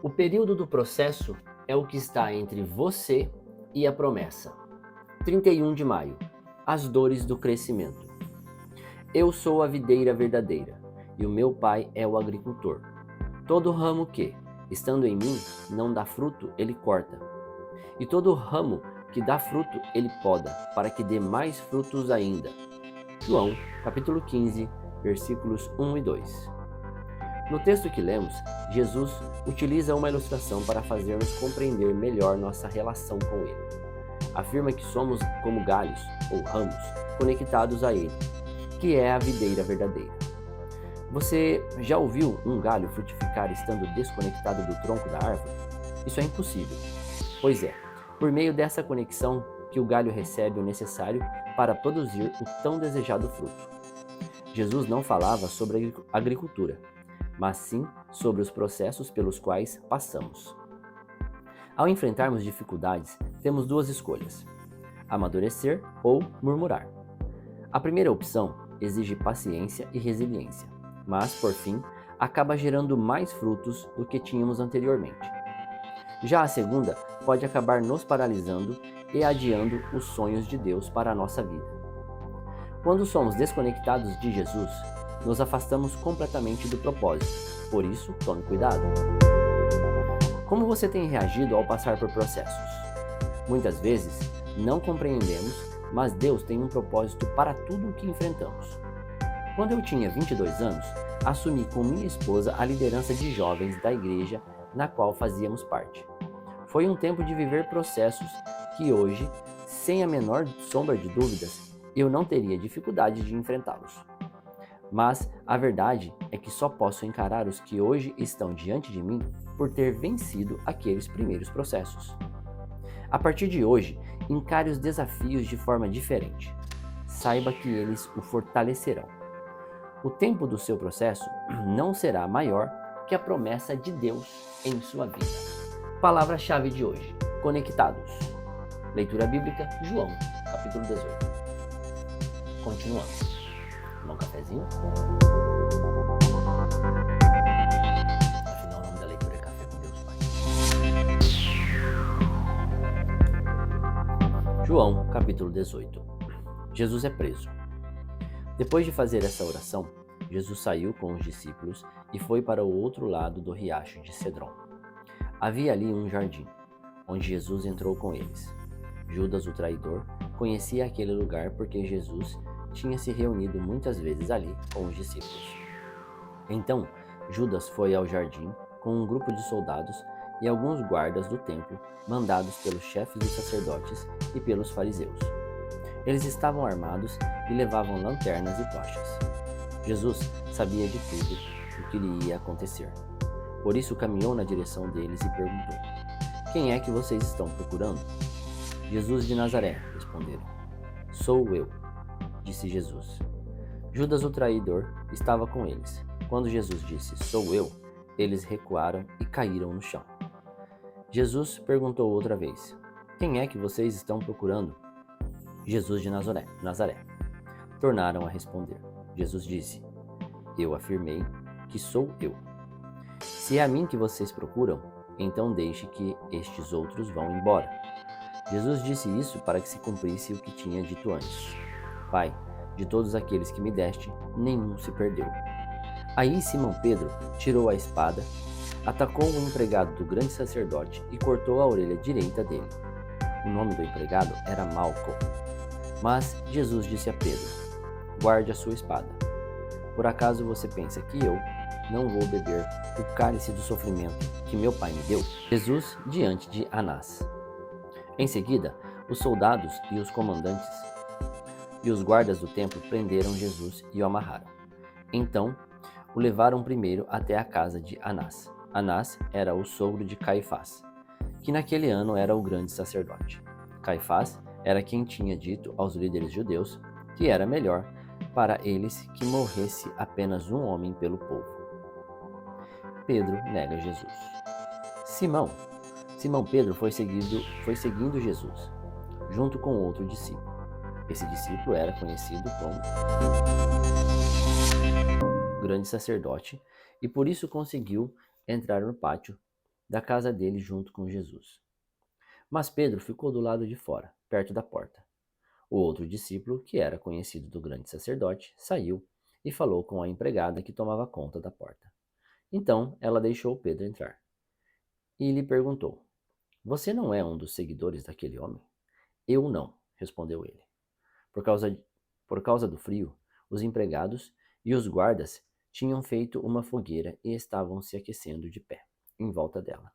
O período do processo é o que está entre você e a promessa. 31 de maio. As dores do crescimento. Eu sou a videira verdadeira, e o meu pai é o agricultor. Todo ramo que, estando em mim, não dá fruto, ele corta. E todo ramo que dá fruto, ele poda, para que dê mais frutos ainda. João, capítulo 15, versículos 1 e 2. No texto que lemos, Jesus utiliza uma ilustração para fazer-nos compreender melhor nossa relação com Ele. Afirma que somos como galhos ou ramos conectados a Ele, que é a videira verdadeira. Você já ouviu um galho frutificar estando desconectado do tronco da árvore? Isso é impossível. Pois é, por meio dessa conexão que o galho recebe o necessário para produzir o tão desejado fruto. Jesus não falava sobre agricultura, mas sim sobre os processos pelos quais passamos. Ao enfrentarmos dificuldades, temos duas escolhas: amadurecer ou murmurar. A primeira opção exige paciência e resiliência, mas, por fim, acaba gerando mais frutos do que tínhamos anteriormente. Já a segunda pode acabar nos paralisando e adiando os sonhos de Deus para a nossa vida. Quando somos desconectados de Jesus, nos afastamos completamente do propósito. Por isso, tome cuidado. Como você tem reagido ao passar por processos? Muitas vezes, não compreendemos, mas Deus tem um propósito para tudo o que enfrentamos. Quando eu tinha 22 anos, assumi com minha esposa a liderança de jovens da igreja na qual fazíamos parte. Foi um tempo de viver processos que hoje, sem a menor sombra de dúvidas, eu não teria dificuldade de enfrentá-los. Mas a verdade é que só posso encarar os que hoje estão diante de mim por ter vencido aqueles primeiros processos. A partir de hoje, encare os desafios de forma diferente. Saiba que eles o fortalecerão. O tempo do seu processo não será maior que a promessa de Deus em sua vida. Palavra-chave de hoje: conectados. Leitura bíblica, João, capítulo 18. Continuando. Tomar um cafezinho? Afinal, o nome da leitura é Café com Deus, Pai. João, capítulo 18. Jesus é preso. Depois de fazer essa oração, Jesus saiu com os discípulos e foi para o outro lado do riacho de Cedron. Havia ali um jardim, onde Jesus entrou com eles. Judas, o traidor, conhecia aquele lugar porque Jesus tinha se reunido muitas vezes ali com os discípulos. Então, Judas foi ao jardim com um grupo de soldados e alguns guardas do templo, mandados pelos chefes dos sacerdotes e pelos fariseus. Eles estavam armados e levavam lanternas e tochas. Jesus sabia de tudo o que lhe ia acontecer. Por isso caminhou na direção deles e perguntou: "Quem é que vocês estão procurando?" "Jesus de Nazaré", responderam. "Sou eu", disse Jesus. Judas, o traidor, estava com eles. Quando Jesus disse: "Sou eu", eles recuaram e caíram no chão. Jesus perguntou outra vez: "Quem é que vocês estão procurando?" "Jesus de Nazaré", tornaram a responder. Jesus disse: "Eu afirmei que sou eu. Se é a mim que vocês procuram, então deixe que estes outros vão embora." Jesus disse isso para que se cumprisse o que tinha dito antes: "Pai, de todos aqueles que me deste, nenhum se perdeu." Aí Simão Pedro tirou a espada, atacou um empregado do grande sacerdote e cortou a orelha direita dele. O nome do empregado era Malco. Mas Jesus disse a Pedro: "Guarde a sua espada. Por acaso você pensa que eu não vou beber o cálice do sofrimento que meu pai me deu?" Jesus diante de Anás. Em seguida, os soldados e os comandantes e os guardas do templo prenderam Jesus e o amarraram. Então, o levaram primeiro até a casa de Anás. Anás era o sogro de Caifás, que naquele ano era o grande sacerdote. Caifás era quem tinha dito aos líderes judeus que era melhor para eles que morresse apenas um homem pelo povo. Pedro nega Jesus. Simão Pedro foi seguindo Jesus, junto com outro discípulo. Esse discípulo era conhecido como grande sacerdote e por isso conseguiu entrar no pátio da casa dele junto com Jesus. Mas Pedro ficou do lado de fora, perto da porta. O outro discípulo, que era conhecido do grande sacerdote, saiu e falou com a empregada que tomava conta da porta. Então ela deixou Pedro entrar e lhe perguntou: Você não é um dos seguidores daquele homem? Eu não, respondeu ele. Por causa, por causa do frio, os empregados e os guardas tinham feito uma fogueira e estavam se aquecendo de pé, em volta dela.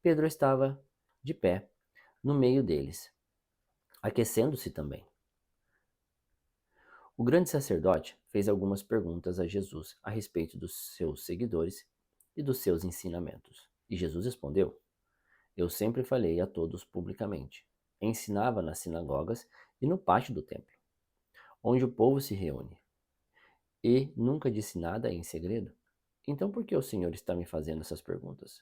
Pedro estava de pé no meio deles, aquecendo-se também. O grande sacerdote fez algumas perguntas a Jesus a respeito dos seus seguidores e dos seus ensinamentos. E Jesus respondeu: Eu sempre falei a todos publicamente. Ensinava nas sinagogas e no pátio do templo, onde o povo se reúne. E nunca disse nada em segredo. Então por que o Senhor está me fazendo essas perguntas?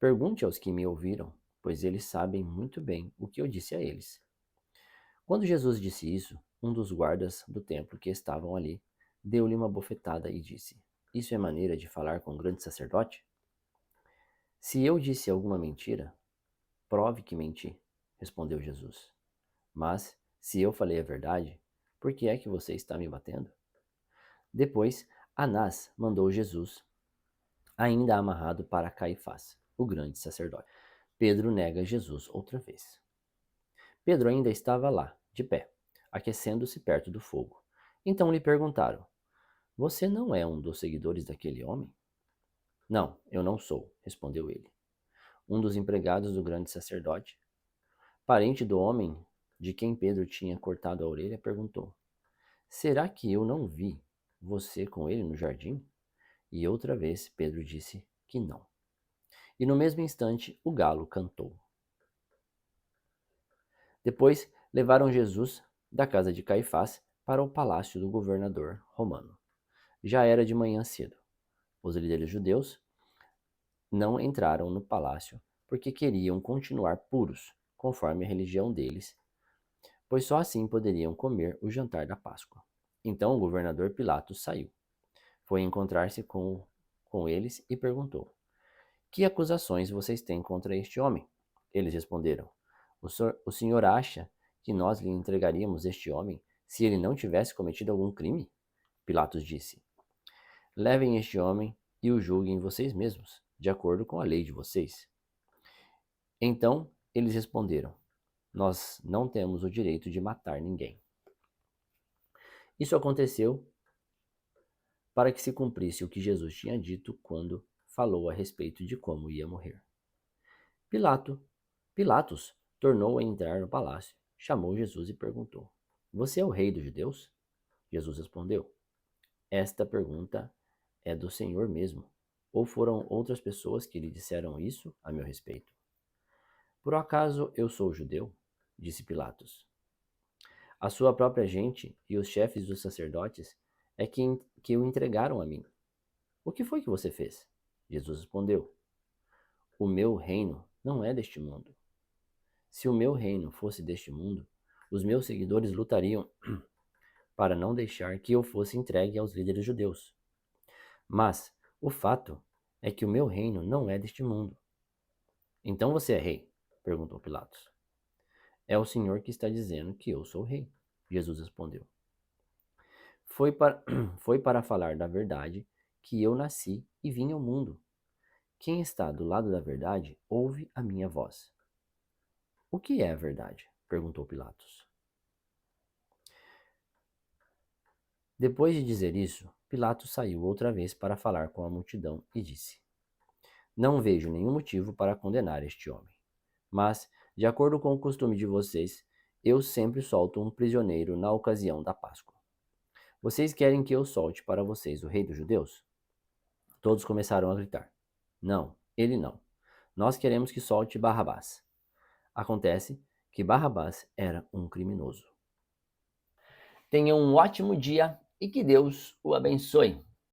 Pergunte aos que me ouviram, pois eles sabem muito bem o que eu disse a eles. Quando Jesus disse isso, um dos guardas do templo que estavam ali deu-lhe uma bofetada e disse: Isso é maneira de falar com o grande sacerdote? Se eu disse alguma mentira, prove que menti, respondeu Jesus. Mas, se eu falei a verdade, por que é que você está me batendo? Depois, Anás mandou Jesus, ainda amarrado, para Caifás, o grande sacerdote. Pedro nega Jesus outra vez. Pedro ainda estava lá, de pé, aquecendo-se perto do fogo. Então lhe perguntaram: Você não é um dos seguidores daquele homem? Não, eu não sou, respondeu ele. Um dos empregados do grande sacerdote, parente do homem de quem Pedro tinha cortado a orelha, perguntou: Será que eu não vi você com ele no jardim? E outra vez Pedro disse que não. E no mesmo instante o galo cantou. Depois levaram Jesus da casa de Caifás para o palácio do governador romano. Já era de manhã cedo. Os líderes judeus não entraram no palácio porque queriam continuar puros, conforme a religião deles, pois só assim poderiam comer o jantar da Páscoa. Então o governador Pilatos saiu. Foi encontrar-se com eles e perguntou: Que acusações vocês têm contra este homem? Eles responderam: O senhor acha que nós lhe entregaríamos este homem se ele não tivesse cometido algum crime? Pilatos disse: Levem este homem e o julguem vocês mesmos, de acordo com a lei de vocês. Então eles responderam: Nós não temos o direito de matar ninguém. Isso aconteceu para que se cumprisse o que Jesus tinha dito quando falou a respeito de como ia morrer. Pilatos tornou a entrar no palácio, chamou Jesus e perguntou: Você é o rei dos judeus? Jesus respondeu: Esta pergunta é do Senhor mesmo. Ou foram outras pessoas que lhe disseram isso a meu respeito? Por acaso eu sou judeu? Disse Pilatos. A sua própria gente e os chefes dos sacerdotes é que o entregaram a mim. O que foi que você fez? Jesus respondeu: O meu reino não é deste mundo. Se o meu reino fosse deste mundo, os meus seguidores lutariam para não deixar que eu fosse entregue aos líderes judeus. Mas o fato é que o meu reino não é deste mundo. Então você é rei? Perguntou Pilatos. É o Senhor que está dizendo que eu sou rei. Jesus respondeu. Foi para falar da verdade que eu nasci e vim ao mundo. Quem está do lado da verdade ouve a minha voz. O que é a verdade? Perguntou Pilatos. Depois de dizer isso, Pilatos saiu outra vez para falar com a multidão e disse: Não vejo nenhum motivo para condenar este homem. Mas, de acordo com o costume de vocês, eu sempre solto um prisioneiro na ocasião da Páscoa. Vocês querem que eu solte para vocês o rei dos judeus? Todos começaram a gritar: Não, ele não. Nós queremos que solte Barrabás. Acontece que Barrabás era um criminoso. Tenha um ótimo dia e que Deus o abençoe.